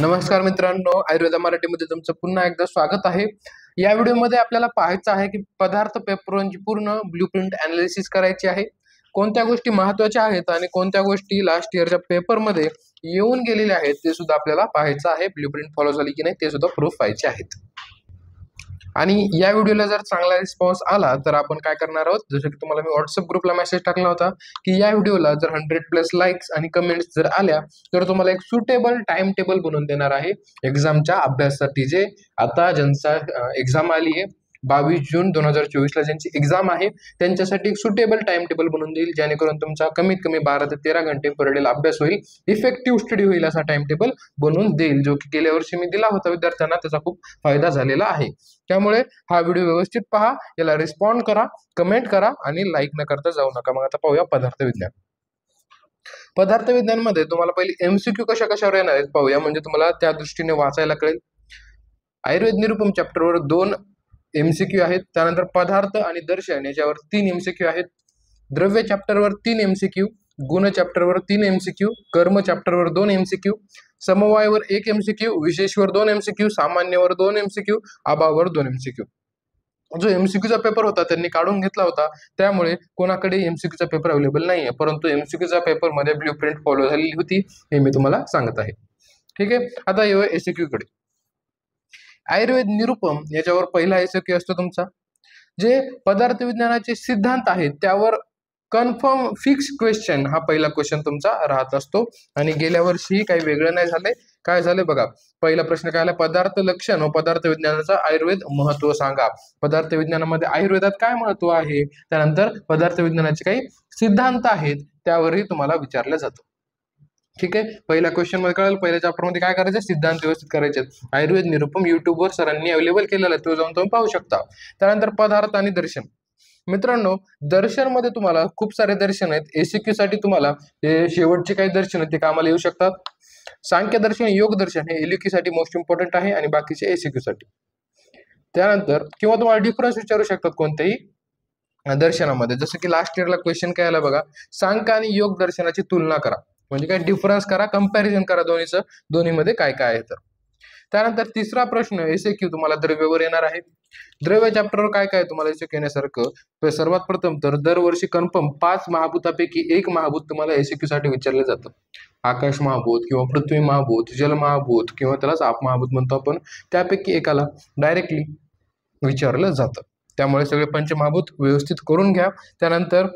नमस्कार मित्रांनो, आयुर्वेदा मराठीमध्ये तुमचं पुन्हा एकदा स्वागत आहे। या व्हिडिओमध्ये आपल्याला पाहायचं आहे की पदार्थ पेपरची पूर्ण ब्लूप्रिंट ॲनालिसिस करायची आहे। कोणत्या गोष्टी महत्त्वाच्या आहेत आणि कोणत्या गोष्टी लास्ट इयरच्या पेपरमध्ये येऊन गेलेल्या आहेत ते सुद्धा आपल्याला पाहायचं आहे। ब्लूप्रिंट फॉलो झाली की नाही ते सुद्धा प्रूफ पाहायचे आहेत। आणि या व्हिडिओला जर चांगला रिस्पॉन्स आला तर आपण काय करणार आहोत, जसं की तुम्हाला मी व्हॉट्सअप ग्रुपला मेसेज टाकला होता की या व्हिडिओला जर 100+ लाईक्स आणि कमेंट्स जर आल्या तर तुम्हाला एक सुटेबल टाइम टेबल बनवून देणार आहे एक्झामच्या अभ्यासासाठी। जे आता ज्यांचा एक्झाम आली आहे 22 जून 2024 ला ज्यांची एक्झाम आहे त्यांच्यासाठी एक सुटेबल टाइम टेबल बनवून देईल, जेणेकरून तुमचा कमीत कमी 12 ते 13 घंटे पर डे अभ्यास होईल, इफेक्टिव्ह स्टडी होईल असा टाइम टेबल बनवून देईल, जो की गेल्या वर्षी मी दिला होता विद्यार्थ्यांना, त्याचा खूप फायदा झालेला आहे। त्यामुळे हा व्हिडिओ व्यवस्थित पहा, याला रिस्पॉन्ड करा, कमेंट करा आणि लाईक न करता जाऊ नका। मग आता पाहूया पदार्थ विज्ञान। पदार्थ विज्ञानमध्ये तुम्हाला पहिले एमसीक्यू कशावर येणार आहेत पाहूया, म्हणजे तुम्हाला त्या दृष्टीने वाचायला कळेल। आयुर्वेद निरूपम चॅप्टरवर 2 एमसीक्यू आहेत, त्यानंतर पदार्थ आणि दर्शन याच्यावर 3 एमसीक्यू आहेत, द्रव्य चॅप्टरवर 3 एमसीक्यू, गुण चॅप्टरवर 3 एमसीक्यू, कर्म चॅप्टरवर 2 एमसीक्यू, समवायवर 1 एमसीक्यू, विशेषवर 2 एमसीक्यू, सामान्यवर 2 एमसीक्यू, अभावावर 2 एमसीक्यू। जो एमसीक्यूचा पेपर होता त्यांनी काढून घेतला होता, त्यामुळे कोणाकडे एमसीक्यूचा पेपर अवेलेबल नाहीये, परंतु एमसीक्यूचा पेपर मध्ये ब्लूप्रिंट फॉलो झालेली होती, हे मी तुम्हाला सांगत आहे। ठीक आहे, आता येऊया एसक्यू कडे। आयुर्वेद निरूपम याच्यावर पहिला एसक्यू असतो तुमचा, जे पदार्थ विज्ञानाचे सिद्धांत आहेत त्यावर कन्फर्म फिक्स क्वेश्चन हा पहिला क्वेश्चन तुमचा राहत असतो। आणि गेल्या वर्षी काही वेगळं नाही झालंय। काय झालंय बघा, पहिला प्रश्न काय आला, पदार्थ लक्षण व पदार्थ विज्ञानाचा आयुर्वेद महत्व सांगा। पदार्थ विज्ञानामध्ये आयुर्वेदात काय महत्व आहे, त्यानंतर पदार्थ विज्ञानाचे काही सिद्धांत आहेत त्यावरही तुम्हाला विचारलं जातं। ठीक आहे, पहिल्या क्वेश्चन मध्ये कळलं, पहिल्या चॅप्टर मध्ये काय करायचं, सिद्धांत व्यवस्थित करायचे। आयुर्वेद निरूपम युट्यूबवर सरांनी अवेलेबल केलेला आहे, तो जाऊन तुम्ही पाहू शकता। त्यानंतर पदार्थ आणि दर्शन। मित्रांनो, दर्शन मध्ये तुम्हाला खूप सारे दर्शन आहेत। एसीक्यू साठी तुम्हाला शेवटचे काही दर्शन आहेत ते कामाला येऊ शकतात। सांख्य दर्शन, योग दर्शन हे एलक्यू साठी मोस्ट इम्पॉर्टंट आहे आणि बाकीचे एसीक्यू साठी। त्यानंतर किंवा तुम्हाला डिफरन्स विचारू शकतात कोणत्याही दर्शनामध्ये, जसं की लास्ट इयरला क्वेश्चन काय आला बघा, सांख्य आणि योग दर्शनाची तुलना करा, म्हणजे काय डिफरन्स करा, कंपॅरिझन करा दोन्हीमध्ये काय काय आहे तर। त्यानंतर तिसरा प्रश्न एसक्यू तुम्हाला द्रव्यावर येणार आहे। द्रव्य चॅप्टरवर काय काय तुम्हाला एसक्यू येण्यासारखं, तर सर्वात प्रथम तर दरवर्षी कन्फर्म 5 महाभूतापैकी 1 महाभूत तुम्हाला एसक्यू साठी विचारलं जातं। आकाश महाभूत किंवा पृथ्वी महाभूत, जल महाभूत किंवा त्यालाच आप महाभूत म्हणतो आपण, त्यापैकी एकाला डायरेक्टली विचारलं जातं। त्यामुळे सगळे पंचमहाभूत व्यवस्थित करून घ्या। त्यानंतर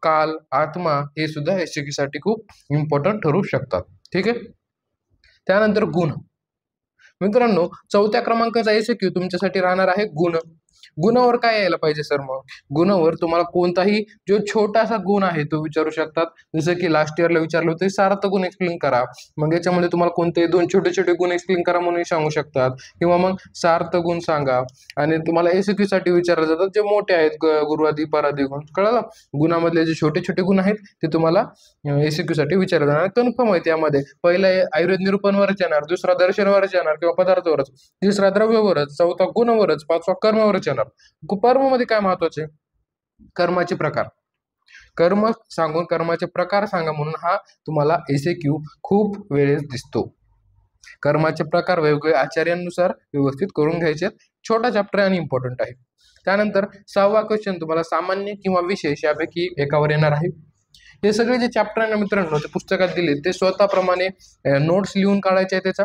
काल, आत्मा हे सुद्धा एसक्यू साठी खूप इम्पॉर्टंट ठरू शकतात। ठीक आहे, त्यानंतर गुण। मित्रांनो, 4थ्या क्रमांकाचा एसक्यू तुमच्यासाठी राहणार आहे गुण। गुणावर काय यायला पाहिजे सर, मग गुणावर तुम्हाला कोणताही जो छोटासा गुण आहे तो विचारू शकतात, जसं की लास्ट इयरला विचारलं होतं सार्थ गुण एक्सप्लेन करा, मग याच्यामध्ये तुम्हाला कोणते 2 छोटे छोटे गुण एक्सप्लेन करा म्हणून सांगू शकतात, किंवा मग सार्थ गुण सांगा। आणि तुम्हाला एसक्यू साठी विचारलं जातात जे मोठे आहेत, गुरुआदी परादी गुण, कळलं, गुणामधले जे छोटे छोटे गुण आहेत ते तुम्हाला एसक्यू साठी विचारलं जाणार। कन्फर्म आहे, त्यामध्ये पहिला आयुर्वेद निरूपणवरच येणार, दुसरा दर्शनवरच येणार किंवा पदार्थावरच, तिसरा द्रव्यावरच, चौथा गुणावरच, 5वा कर्मावरच येणार। कर्म मध्ये काय महत्वाचे, कर्माचे प्रकार, कर्म सांगून कर्माचे प्रकार सांगा म्हणून हा तुम्हाला एसक्यू खूप वेळेस दिसतो। कर्माचे प्रकार वेगवेगळ्या आचार्यांनुसार व्यवस्थित करून घ्यायचे, छोटा चॅप्टर आणि इम्पॉर्टंट आहे। त्यानंतर 6वा क्वेश्चन तुम्हाला सामान्य किंवा विशेष यापैकी एकावर येणार आहे। हे सगळे जे चॅप्टर आहे ना मित्रांनो, ते पुस्तकात दिले ते स्वतःप्रमाणे नोट्स लिहून काढायचे आहे त्याचा,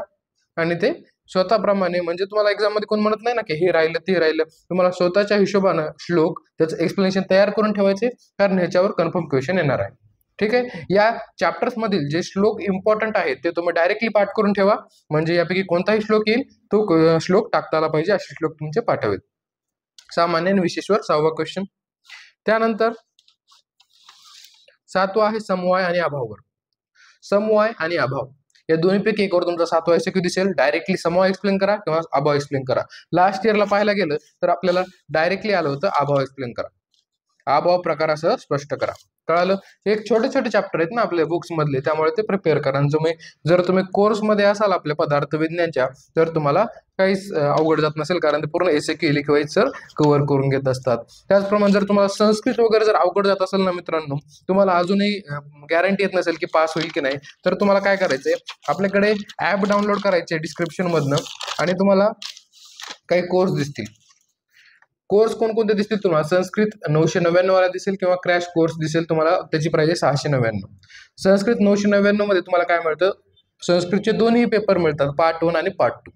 आणि ते स्वतःप्रमाणे, म्हणजे तुम्हाला एक्झाम मध्ये कोण म्हणत नाही ना की हे राहिलं ते राहिलं, तुम्हाला स्वतःच्या हिशोबानं श्लोक त्याचं एक्सप्लेनेशन तयार करून ठेवायचे, कारण ह्याच्यावर कन्फर्म क्वेश्चन येणार आहे। ठीक आहे, या चॅप्टर्स मधील जे श्लोक इम्पॉर्टंट आहेत ते तुम्ही डायरेक्टली पाठ करून ठेवा, म्हणजे यापैकी कोणताही श्लोक येईल तो श्लोक टाकता आला पाहिजे, असे श्लोक तुमचे पाठवेल। सामान्य आणि विशेषवर 6वा क्वेश्चन। त्यानंतर 7वा आहे समवाय आणि अभावावर। समवाय आणि अभाव या दोन्हीपैकी एकावर तुमचा 7वा एसक्यू दिसेल। डायरेक्टली समवाय एक्सप्लेन करा किंवा अभाव एक्सप्लेन करा। लास्ट इयरला पाहायला गेलं तर आपल्याला डायरेक्टली आलं होतं अभाव एक्सप्लेन करा, अभाव प्रकारासह स्पष्ट करा। कळालं? एक छोटे छोटे चॅप्टर आहेत ना आपल्या बुक्स मधले, त्यामुळे ते प्रिपेअर करा. जर तुम्ही कोर्समध्ये असाल आपल्या पदार्थ विज्ञानच्या, तर तुम्हाला काहीच अवघड जात नसेल, कारण ते पूर्ण एसएक्यू इलेक्ट्रोइज सर कव्हर करून घेत असतात. त्याचप्रमाणे जर तुम्हाला संस्कृत वगैरे जर अवघड जात असेल ना मित्रांनो, तुम्हाला अजूनही गॅरंटी येत नसेल की पास होईल की नाही, तर तुम्हाला काय करायचंय, आपल्याकडे ऍप डाउनलोड करायचे डिस्क्रिप्शन मधनं, आणि तुम्हाला काही कोर्स दिसतील. कोर्स कोणकोणते दिसतील तुम्हाला? संस्कृत 999 वाला दिसेल, किंवा क्रॅश कोर्स दिसेल तुम्हाला, त्याची प्राइस आहे 699. संस्कृत 999 मध्ये तुम्हाला काय मिळतं, संस्कृतचे दोन्ही पेपर मिळतात, पार्ट 1 आणि पार्ट 2.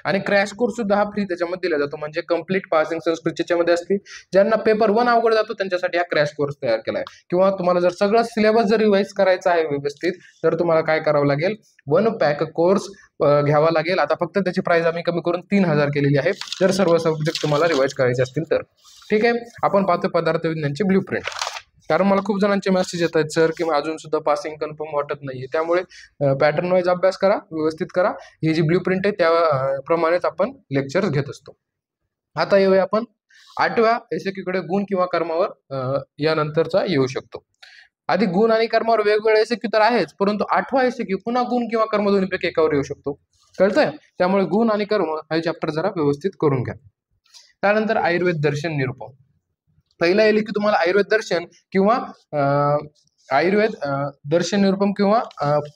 आणि क्रॅश कोर्स सुद्धा हा फ्री त्याच्यामध्ये दिला जातो, म्हणजे कंप्लीट पासिंग संस्कृतच्या मध्ये असते. ज्यांना पेपर 1 अवघड जातो त्यांच्यासाठी हा क्रॅश कोर्स तयार केला आहे. किंवा तुम्हाला जर सगळं सिलेबस जर रिवाइज करायचा आहे व्यवस्थित, तर तुम्हाला काय करावं लागेल, 1 पॅक कोर्स घ्यावा लागेल. आता फक्त त्याची प्राइस आम्ही कमी करून 3000 केलेली आहे, जर सर्व सब्जेक्ट तुम्हाला रिवाइज करायचे असतील तर. ठीक आहे, आपण पाहतो पदार्थ विज्ञानचे ब्ल्यूप्रिंट. कारण मला खूप जणांचे मेसेज येत आहेत, सर की अजून सुद्धा पासिंग कन्फर्म वाटत नाहीये. त्यामुळे पॅटर्न वाईज अभ्यास करा, व्यवस्थित करा. ही जी ब्ल्यूप्रिंट आहे त्याप्रमाणेच आपण लेक्चर्स घेत असतो. आता येऊया आपण 8व्या एसएक्यू कडे, गुण किंवा कर्मावर यानंतरचा येऊ शकतो. आधी गुण आणि कर्मावर वेगवेगळे एसएक्यू तर आहेच, परंतु 8वा एसएक्यू पुन्हा गुण किंवा कर्म दोन्हीपैकी एकावर येऊ शकतो. कळतंय? त्यामुळे गुण आणि कर्म हा चॅप्टर जरा व्यवस्थित करून घ्या. त्यानंतर आयुर्वेद दर्शन निरूपम. पहिला येईल की तुम्हाला आयुर्वेद दर्शन किंवा आयुर्वेद दर्शन निरूपम किंवा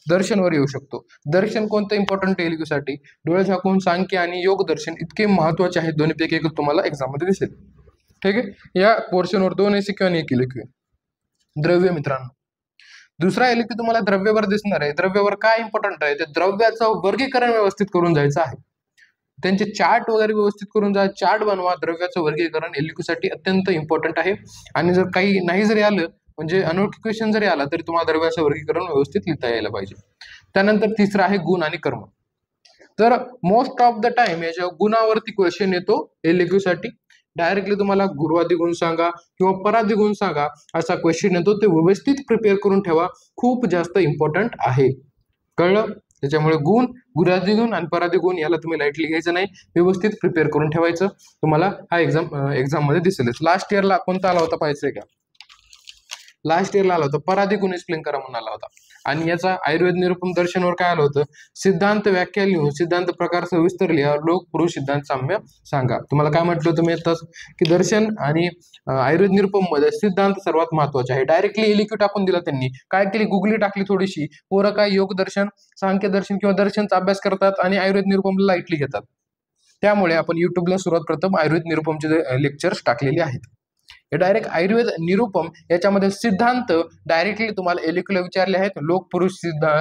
दर्शनवर येऊ शकतो. दर्शन कोणतं इम्पॉर्टंट एलिक्यू साठी? डोळे झाकून सांख्य आणि योग दर्शन इतके महत्वाचे आहेत, दोन्हीपैकी एक तुम्हाला एक्झाम मध्ये दिसेल. ठीक आहे, या पोर्शनवर 2 एसएक्यू आणि 1 एलिक्यू. द्रव्य मित्रांनो, दुसरा एलिक्यू तुम्हाला द्रव्यावर दिसणार आहे. द्रव्यावर काय इम्पॉर्टंट आहे, ते द्रव्याचं वर्गीकरण व्यवस्थित करून जायचं आहे. त्यांचे चार्ट वगैरे व्यवस्थित करून जा, चार्ट बनवा. द्रव्याचं वर्गीकरण एलिक्यू साठी अत्यंत इम्पॉर्टंट आहे. आणि जर काही नाही जरी आलं, म्हणजे अनोळखी क्वेश्चन जरी आला, तरी तुम्हाला द्रव्याचं वर्गीकरण व्यवस्थित लिहिता यायला पाहिजे. त्यानंतर तिसरा आहे गुण आणि कर्म. तर मोस्ट ऑफ द टाइम याच्या गुणावरती क्वेश्चन येतो एलिक्यू साठी. डायरेक्टली तुम्हाला गुरुवादी गुण सांगा किंवा परादी गुण सांगा असा क्वेश्चन येतो. ते व्यवस्थित प्रिपेअर करून ठेवा, खूप जास्त इम्पॉर्टंट आहे. कळलं? त्याच्यामुळे गुण, गुरुवादी गुण आणि परादी गुण याला तुम्ही लाईटली घ्यायचं नाही, व्यवस्थित प्रिपेअर करून ठेवायचं. तुम्हाला हा एक्झाम मध्ये दिसेलच. लास्ट इयरला कोणता आला होता पाहिजे का? लास्ट इयरला आला होता परादी गुण एक्सप्लेन करा म्हणून आला होता. आणि याचा आयुर्वेद निरूपम दर्शनवर काय आलं होतं, सिद्धांत व्याख्या लिहून सिद्धांत प्रकार सविस्तर लिहा, लोक पुरुष सिद्धांत साम्य सांगा. तुम्हाला काय म्हटलं होतं मी आताच, की दर्शन आणि आयुर्वेद निरूपम मध्ये सिद्धांत सर्वात महत्वाचे आहे. डायरेक्टली एलिक्यू टाकून दिला त्यांनी. काय केली, गुगली टाकली थोडीशी. पोरं काय योग दर्शन, सांख्य दर्शन किंवा दर्शनचा अभ्यास करतात आणि आयुर्वेद निरूपमला लाईटली घेतात. त्यामुळे आपण युट्यूबला सुरुवात प्रथम आयुर्वेद निरूपमचे लेक्चर्स टाकलेले आहेत. हे डायरेक्ट आयुर्वेद निरूपम याच्यामध्ये सिद्धांत डायरेक्टली तुम्हाला एलिक्यूला विचारले आहेत, लोक पुरुष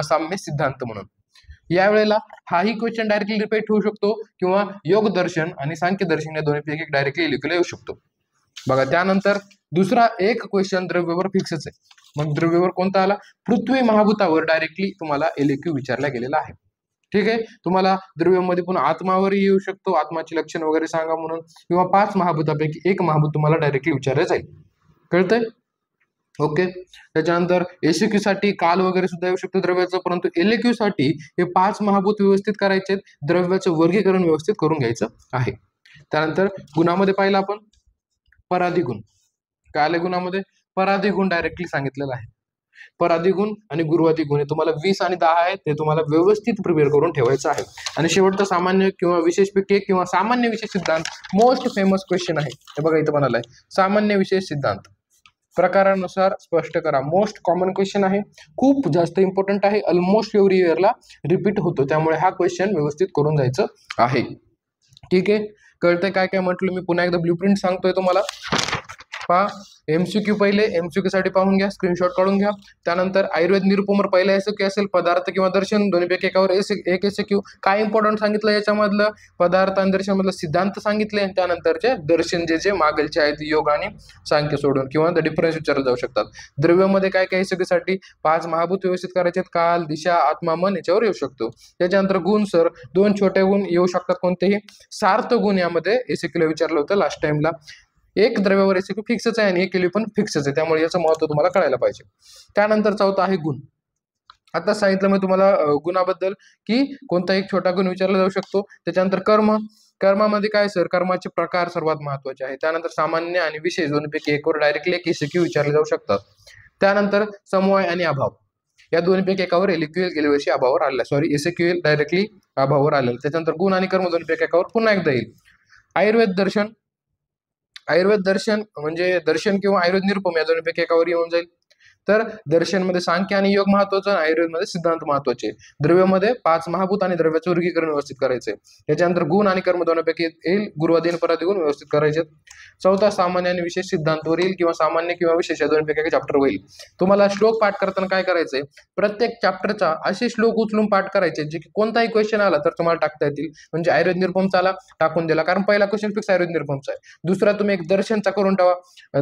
साम्य सिद्धांत म्हणून. यावेळेला हाही क्वेश्चन डायरेक्टली रिपीट होऊ शकतो, किंवा योग दर्शन आणि सांख्य दर्शन या दोन्हीपैकी डायरेक्टली एलिक्यूला येऊ शकतो. बघा, त्यानंतर दुसरा एक क्वेश्चन द्रव्यावर फिक्सच आहे. मग द्रव्यावर कोणता आला, पृथ्वी महाभूतावर डायरेक्टली तुम्हाला एलिक्यू विचारला गेलेला आहे. ठीक आहे, तुम्हाला द्रव्यामध्ये पुन्हा आत्मावरही येऊ शकतो, आत्माची लक्षण वगैरे सांगा म्हणून, किंवा 5 महाभूतापैकी एक महाभूत तुम्हाला डायरेक्टली विचारलं जाईल. कळतंय? ओके. त्याच्यानंतर एसएक्यू साठी काल वगैरे सुद्धा येऊ शकतो द्रव्याचं, परंतु एलएक्यू साठी हे 5 महाभूत व्यवस्थित करायचे, द्रव्याचं वर्गीकरण व्यवस्थित करून घ्यायचं आहे. त्यानंतर गुणामध्ये पाहिलं आपण परादी गुण. काय आले गुणामध्ये? परादी गुण डायरेक्टली सांगितलेला आहे. परादी गुण आणि गुरुवादी गुण हे तुम्हाला 20 आणि 10 आहेत, ते तुम्हाला व्यवस्थित प्रिपेअर करून ठेवायचं आहे. आणि शेवटचा सामान्य किंवा विशेष पैकी किंवा सामान्य विशेष सिद्धांत, मोस्ट फेमस क्वेश्चन आहे. हे बघा इथं म्हणालाय, सामान्य विशेष सिद्धांत प्रकारानुसार स्पष्ट करा. मोस्ट कॉमन क्वेश्चन आहे, खूप जास्त इम्पॉर्टंट आहे, ऑलमोस्ट एव्हरी इयरला रिपीट होतो. त्यामुळे हा क्वेश्चन व्यवस्थित करून जायचं आहे. ठीक आहे, कळतंय काय काय म्हटलं मी? पुन्हा एकदा ब्ल्यूप्रिंट सांगतोय तुम्हाला. पहा, एमसीक्यू पहिले, एमसीक्यू साठी पाहून घ्या, स्क्रीनशॉट काढून घ्या. त्यानंतर आयुर्वेद निरूपमवर पहिला एसएक्यू असेल, पदार्थ किंवा दर्शन दोन्हीपैकी एकावर एक एसएक्यू. काय इम्पॉर्टंट सांगितलं याच्यामधलं, पदार्थ आणि दर्शन मधलं सिद्धांत सांगितले. त्यानंतरचे दर्शन जे मागलचे आहेत, योग आणि सांख्य सोडून, किंवा डिफरन्स विचारले जाऊ शकतात. द्रव्यामध्ये काय काय एसएक्यू साठी 5 महाभूत व्यवस्थित करायचे, काल, दिशा, आत्मा, मन याच्यावर येऊ शकतो. त्याच्यानंतर गुण सर 2 छोटे गुण येऊ शकतात कोणतेही. सार्थ गुण यामध्ये एसएक्यूला विचारलं होतं लास्ट टाइमला. एक द्रव्यावर एसएक्यू फिक्सच आहे आणि एक एलयू पण फिक्सच आहे, त्यामुळे याचं महत्व तुम्हाला कळायला पाहिजे. त्यानंतर चौथा आहे गुण. आता सांगितलं मी तुम्हाला गुणाबद्दल, की कोणता एक छोटा गुण विचारला जाऊ शकतो. त्याच्यानंतर कर्म. कर्मामध्ये काय सर, कर्माचे प्रकार सर्वात महत्वाचे आहे. त्यानंतर सामान्य आणि विशेष दोन्हीपैकी एकवर डायरेक्टली एक एसएक्यू विचारले जाऊ शकतात. त्यानंतर समवाय आणि अभाव या दोन्हीपैकी एकावर एलक्यूएल गेल्या वर्षी अभावावर आलेला, सॉरी एसक्यूएल डायरेक्टली अभावावर आलेलं. त्याच्यानंतर गुण आणि कर्म दोन्हीपैकी एकावर पुन्हा एकदा येईल. आयुर्वेद दर्शन म्हणजे दर्शन किंवा आयुर्वेद निरुपम या दोन्हीपैकी एकावर येऊन जाईल. तर दर्शनमध्ये सांख्य आणि योग महत्वाचं, आयुर्वेदमध्ये सिद्धांत महत्वाचे. द्रव्यामध्ये 5 महाभूत आणि द्रव्याचं वर्गीकरण व्यवस्थित करायचंय. त्याच्यानंतर गुण आणि कर्म दोन्हीपैकी येईल, गुरुवादी आणि परादी गुण व्यवस्थित करायचे. चौथा सामान्य आणि विशेष सिद्धांतवर येईल किंवा सामान्य किंवा विशेष या दोन्हीपैकी चॅप्टर होईल. तुम्हाला श्लोक पाठ करताना काय करायचंय, प्रत्येक चॅप्टरचा असे श्लोक उचलून पाठ करायचे जे की कोणताही क्वेश्चन आला तर तुम्हाला टाकता येतील. म्हणजे आयुर्वेद निरुपमचा आला टाकून दिला, कारण पहिला क्वेश्चन फिक्स आयुर्वेद निरुपमचा आहे. दुसरा तुम्ही एक दर्शनचा करून ठेवा,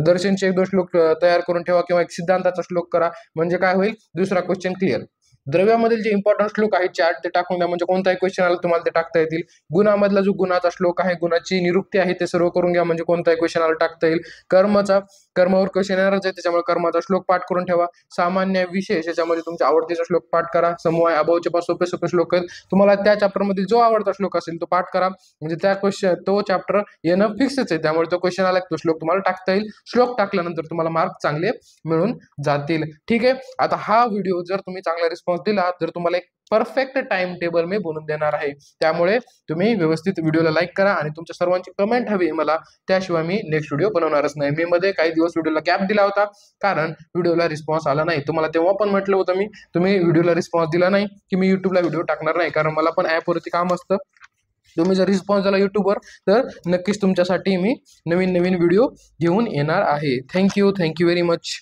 दर्शनचे 1-2 श्लोक तयार करून ठेवा किंवा एक सिद्धांताचा श्लोक करा, म्हणजे काय होईल, दुसरा क्वेश्चन क्लिअर. द्रव्यामधील जे इम्पॉर्टंट श्लोक आहेत चार्ट ते टाकून द्या, म्हणजे कोणताही क्वेश्चन आला तुम्हाला ते टाकता येतील. गुणामधला जो गुणाचा श्लोक आहे, गुणाची निरुक्ती आहे ते सर्व करून घ्या, म्हणजे कोणताही क्वेश्चन आला टाकता येईल. कर्मावर क्वेश्चन येणारच आहे, त्याच्यामुळे कर्माचा श्लोक पाठ करून ठेवा. सामान्य विशेष याच्यामध्ये तुमच्या आवडतीचा श्लोक पाठ करा. समवाय अभावचे 5 सोपे सोपे श्लोक आहेत, तुम्हाला त्या चॅप्टरमध्ये जो आवडता श्लोक असेल तो पाठ करा, म्हणजे त्या क्वेश्चन तो चॅप्टर येणं फिक्सच आहे, त्यामुळे तो क्वेश्चन आला तो श्लोक तुम्हाला टाकता येईल. श्लोक टाकल्यानंतर तुम्हाला मार्क चांगले मिळून जातील. ठीक आहे. आता हा व्हिडिओ जर तुम्ही चांगला रिस्पॉन्स दिला तर तुम्हाला एक परफेक्ट टाइम टेबल मी बनवून देणार आहे, त्यामुळे तुम्ही व्यवस्थित व्हिडिओला लाईक करा आणि तुमच्या सर्वांची कमेंट हवी मला, त्याशिवाय मी नेक्स्ट व्हिडिओ बनवणारच नाही. मी मध्ये काही दिवस व्हिडिओला गॅप दिला होता कारण व्हिडिओला रिस्पॉन्स आला नाही. तुम्हाला तेव्हा पण म्हटलं होतं मी, तुम्ही व्हिडिओला रिस्पॉन्स दिला नाही की मी युट्यूबला व्हिडिओ टाकणार नाही, कारण मला पण ॲपवरती काम असतं. तुम्ही जर रिस्पॉन्स दिला युट्यूबवर तर नक्कीच तुमच्यासाठी मी नवीन व्हिडिओ घेऊन येणार आहे. Thank you very much.